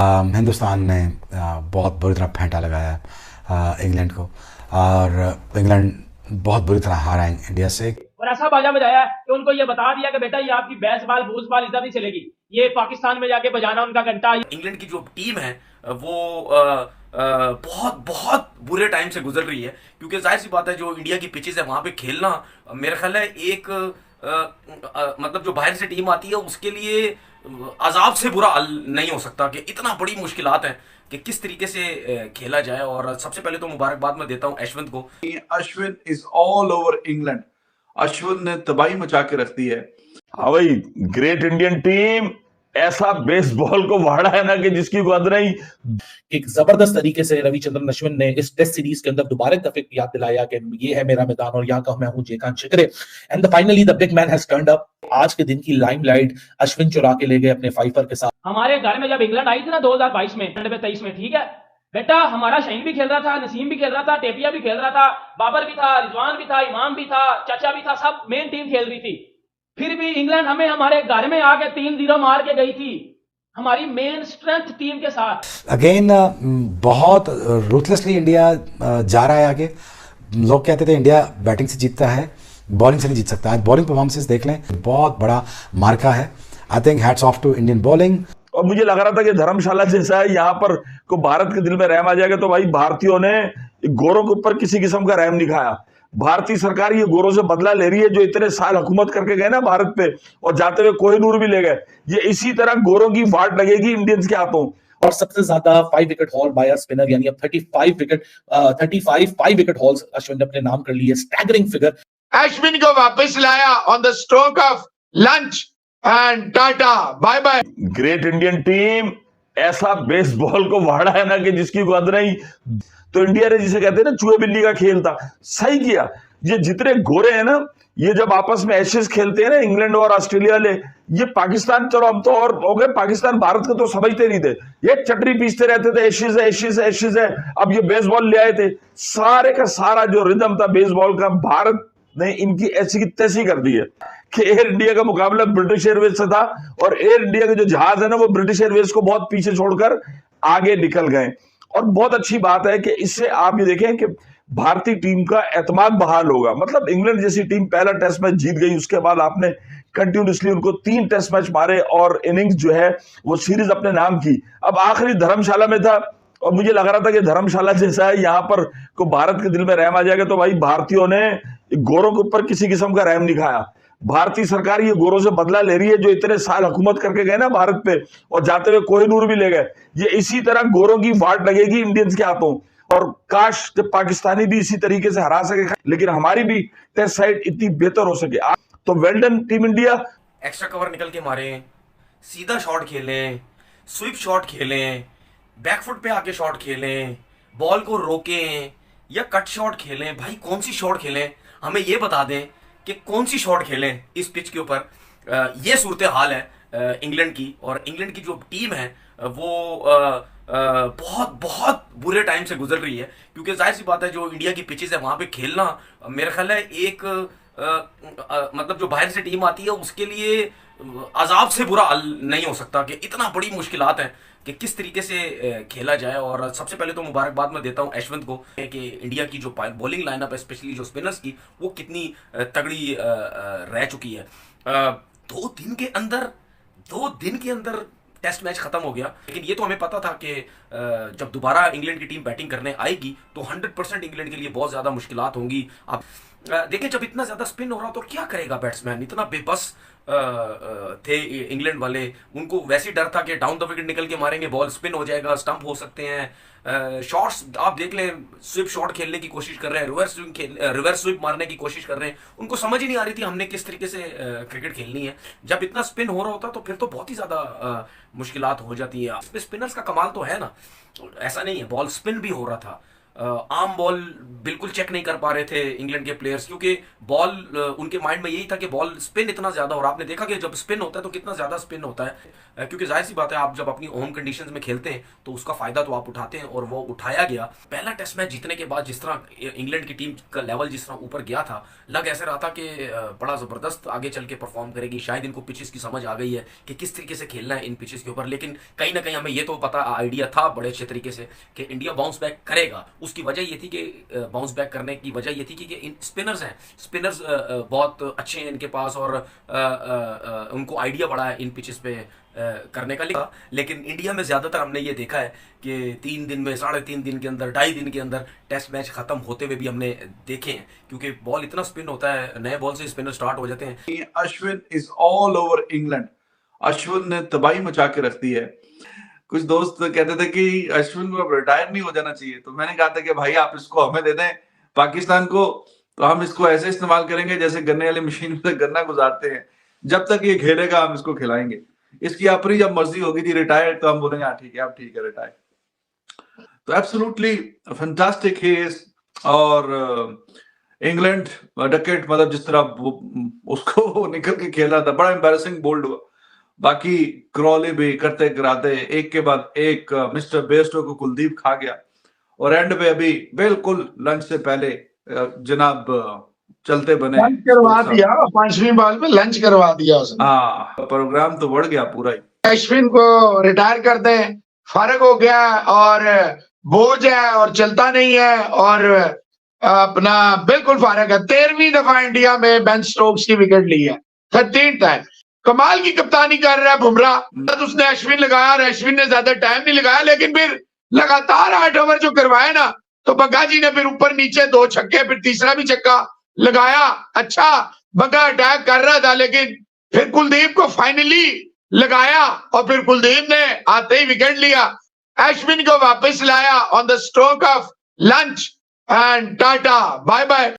हिंदुस्तान ने बहुत बुरी तरह फेंटा लगाया इंग्लैंड को, और इंग्लैंड बहुत बुरी तरह हारा इंडिया से। और ऐसा बाजा बजाया कि उनको ये बता दिया कि बेटा ये आपकी बैस बाल भूस बाल इधर नहीं चलेगी, ये पाकिस्तान में जाके बजाना उनका घंटा। इंग्लैंड की जो टीम है वो बहुत बहुत बुरे टाइम से गुजर रही है, क्योंकि जाहिर सी बात है जो इंडिया की पिचेस है वहां पे खेलना मेरा ख्याल है एक मतलब जो बाहर से टीम आती है उसके लिए अजाब से बुरा हल नहीं हो सकता कि इतना बड़ी मुश्किलात हैं कि किस तरीके से खेला जाए। और सबसे पहले तो मुबारकबाद मैं देता हूं अश्विन को। Ashwin is all over England. Ashwin ने तबाही मचा के रख दी है। हाँ भाई, ग्रेट इंडियन टीम ऐसा बेसबॉल को वाड़ा है ना कि जिसकी कोई हद नहीं। एक जबरदस्त तरीके से रविचंद्रन अश्विन ने इस टेस्ट सीरीज के अंदर दोबारा दफे याद दिलाया कि ये है मेरा मैदान और यहाँ का मैं हूं Jaykant Shikre. And finally the big man has turned up. आज के दिन की लाइमलाइट अश्विन चुरा के ले गए अपने फाइफर के साथ। हमारे घर में जब इंग्लैंड आई थी ना 2022 में 23 में, ठीक है बेटा, हमारा शाहीन भी खेल रहा था, नसीम भी खेल रहा था, टेपिया भी खेल रहा था, बाबर भी था, रिजवान भी था, इमाम भी था, चाचा भी था, सब मेन टीम खेल रही थी। फिर भी इंग्लैंड हमें हमारे घर में आके 3-0 मार के गई थी, हमारी मेन स्ट्रेंथ टीम के साथ। अगेन बहुत रूथलेसली इंडिया जा रहा है आगे। लोग कहते थे इंडिया बैटिंग से जीतता है, बॉलिंग से नहीं जीत सकता। आज बॉलिंग परफॉर्मेंसेस देख लें, बहुत बड़ा मार्का है। I think hats off to Indian bowling. और मुझे लग रहा था कि धर्मशाला जैसा है यहाँ पर को भारत के दिल में रहम आ जाएगा, तो भाई भारतीयों ने गोरों के ऊपर किसी किस्म का रहम नहीं खाया। भारतीय सरकार ये गोरों से बदला ले रही है जो इतने साल हुकूमत करके गए ना भारत पे, और जाते हुए कोहिनूर भी ले गए। ये इसी तरह गोरों की वाट लगेगी इंडियंस के हाथों। और सबसे ज्यादा 5 विकेट हॉल बाय स्पिनर, यानी अब 35 5 विकेट हॉल्स अश्विन ने अपने नाम कर लिए। Staggering figure. अश्विन को वापस लाया on the stroke of lunch and tata bye bye. Great Indian team ऐसा बेसबॉल को वाड़ा है ना कि जिसकी कोई हद नहीं। तो इंडिया ने जिसे कहते हैं ना चूहे बिल्ली का खेल था, सही किया। ये जितने गोरे हैं ना, ये जब आपस में एशेज खेलते हैं ना इंग्लैंड और ऑस्ट्रेलिया ले, ये पाकिस्तान, चलो हम तो और हो गए, पाकिस्तान भारत को तो समझते नहीं थे, ये चटरी पीसते रहते थे, एशेज है एशेज है एशेज है। अब ये बेसबॉल ले आए थे, सारे का सारा जो रिदम था बेसबॉल का भारत ने इनकी ऐसी की तैसी कर दी है कि एयर इंडिया का मुकाबला ब्रिटिश एयरवेज से था, और एयर इंडिया के जो जहाज है ना वो ब्रिटिश एयरवेज को बहुत पीछे छोड़कर आगे निकल गए। और बहुत अच्छी बात है कि इससे आप ये देखें कि भारतीय टीम का एतमाद बहाल होगा। मतलब इंग्लैंड जैसी टीम पहला टेस्ट मैच जीत गई, उसके बाद आपने कंटिन्यूसली उनको 3 टेस्ट मैच मारे और इनिंग्स जो है वो सीरीज अपने नाम की। अब आखिरी धर्मशाला में था, और मुझे लग रहा था कि धर्मशाला जैसा है यहाँ पर को भारत के दिल में रहम आ जाएगा, तो भाई भारतीयों ने गोरों के ऊपर किसी किस्म का रहम नहीं खाया। भारतीय सरकार ये गोरों से बदला ले रही है जो इतने साल हुकूमत करके गए ना भारत पे, और जाते हुए कोहिनूर भी ले गए। ये इसी तरह गोरों की वाट लगेगी इंडियंस के हाथों। और काश कि पाकिस्तानी भी इसी तरीके से हरा सके, लेकिन हमारी भी टेस्ट साइड इतनी बेहतर हो सके। तो well done team India. Extra cover निकल के मारे, सीधा शॉट खेलें, स्वीप शॉट खेलें, बैकफुट पे आके शॉट खेलें, बॉल को रोकें या कट शॉट खेलें। भाई कौन सी शॉट खेलें, हमें ये बता दें कि कौन सी शॉट खेलें इस पिच के ऊपर। ये सूरत हाल है इंग्लैंड की, और इंग्लैंड की जो टीम है वो बहुत बहुत बुरे टाइम से गुजर रही है, क्योंकि जाहिर सी बात है जो इंडिया की पिचेस है वहां पे खेलना मेरा ख्याल है एक मतलब जो बाहर से टीम आती है उसके लिए अजाब से बुरा हल नहीं हो सकता कि इतना बड़ी मुश्किलात हैं कि किस तरीके से खेला जाए। और सबसे पहले तो मुबारकबाद मैं देता हूं अश्विन को कि इंडिया की जो बॉलिंग लाइनअप है, स्पेशली जो स्पिनर्स की, वो कितनी तगड़ी रह चुकी है। 2 दिन के अंदर टेस्ट मैच खत्म हो गया, लेकिन ये तो हमें पता था कि जब दोबारा इंग्लैंड की टीम बैटिंग करने आएगी तो 100% इंग्लैंड के लिए बहुत ज्यादा मुश्किलात होंगी। आप देखें जब इतना ज्यादा स्पिन हो रहा तो क्या करेगा बैट्समैन, इतना बेबस थे इंग्लैंड वाले। उनको वैसे डर था कि डाउन द विकेट निकल के मारेंगे, बॉल स्पिन हो जाएगा, स्टंप हो सकते हैं। शॉट्स आप देख लें, स्विप शॉट खेलने की कोशिश कर रहे हैं, रिवर्स स्विप मारने की कोशिश कर रहे हैं। उनको समझ ही नहीं आ रही थी हमने किस तरीके से क्रिकेट खेलनी है। जब इतना स्पिन हो रहा होता तो फिर तो बहुत ही ज्यादा मुश्किलात हो जाती है। स्पिनर्स का कमाल तो है ना, ऐसा नहीं है, बॉल स्पिन भी हो रहा था, आम बॉल बिल्कुल चेक नहीं कर पा रहे थे इंग्लैंड के प्लेयर्स, क्योंकि बॉल उनके माइंड में यही था कि बॉल स्पिन इतना ज्यादा, और आपने देखा कि जब स्पिन होता है तो कितना ज्यादा स्पिन होता है, क्योंकि जाहिर सी बात है आप जब अपनी होम कंडीशंस में खेलते हैं तो उसका फायदा तो आप उठाते हैं, और वो उठाया गया। पहला टेस्ट मैच जीतने के बाद जिस तरह इंग्लैंड की टीम का लेवल जिस तरह ऊपर गया था, लग ऐसे रहा था कि बड़ा जबरदस्त आगे चल के परफॉर्म करेगी। शायद इनको पिचेस की समझ आ गई है कि किस तरीके से खेलना है इन पिचेस के ऊपर, लेकिन कहीं ना कहीं हमें ये तो पता आइडिया था बड़े अच्छे तरीके से कि इंडिया बाउंस बैक करेगा। उसकी वजह ये थी कि बाउंस बैक करने की वजह ये थी कि इन स्पिनर्स हैं, स्पिनर्स बहुत अच्छे हैं इनके पास, और उनको आइडिया बड़ा है इन पिचेस पे करने का। लेकिन इंडिया में ज्यादातर हमने ये देखा है कि 3 दिन में, 3.5 दिन के अंदर, 2.5 दिन के अंदर टेस्ट मैच खत्म होते हुए भी हमने देखे हैं, क्योंकि बॉल इतना स्पिन होता है, नए बॉल से स्पिनर स्टार्ट हो जाते हैं। Ashwin is all over England. Ashwin ने तबाही मचा के रख दी है। कुछ दोस्त कहते थे कि अश्विन को अब रिटायर नहीं हो जाना चाहिए, तो मैंने कहा था कि भाई आप इसको हमें दे दें पाकिस्तान को, तो हम इसको ऐसे इस्तेमाल करेंगे जैसे गन्ने वाली मशीन में गन्ना गुजारते हैं। जब तक ये खेलेगा हम इसको खिलाएंगे। इसकी अपनी जब मर्जी होगी थी रिटायर, तो हम बोलेंगे हाँ ठीक है, अब ठीक है रिटायर। तो एब्सोल्युटली फैंटास्टिक ही इज। और इंग्लैंड डकेट, मतलब जिस तरह उसको निकल के खेल रहा था, बड़ा एम्बैरेसिंग बोल्ड हुआ। बाकी क्रॉली भी करते कराते एक के बाद एक मिस्टर बेस्टो को कुलदीप खा गया, और एंड पे अभी बिल्कुल लंच से पहले जनाब चलते बने, लंच करवा दिया 5वीं बॉल में, लंच करवा दिया उसने। हाँ, प्रोग्राम तो बढ़ गया पूरा ही। अश्विन को रिटायर कर दें, फारग हो गया और बोझ है और चलता नहीं है, और अपना बिल्कुल फारग है। 13वीं दफा इंडिया में बेन स्टोक्स की विकेट ली है, 13 टाइम। कमाल की कप्तानी कर रहा है बुमराह। तो उसने अश्विन लगाया, और अश्विन ने ज्यादा टाइम नहीं लगाया, लेकिन फिर लगातार 8 ओवर जो करवाए ना, तो बग्गा जी ने फिर ऊपर नीचे 2 छक्के, फिर तीसरा भी छक्का लगाया। अच्छा बग्गा अटैक कर रहा था, लेकिन फिर कुलदीप को फाइनली लगाया, और फिर कुलदीप ने आते ही विकेट लिया। अश्विन को वापस लाया on the stroke of lunch, and tata bye bye.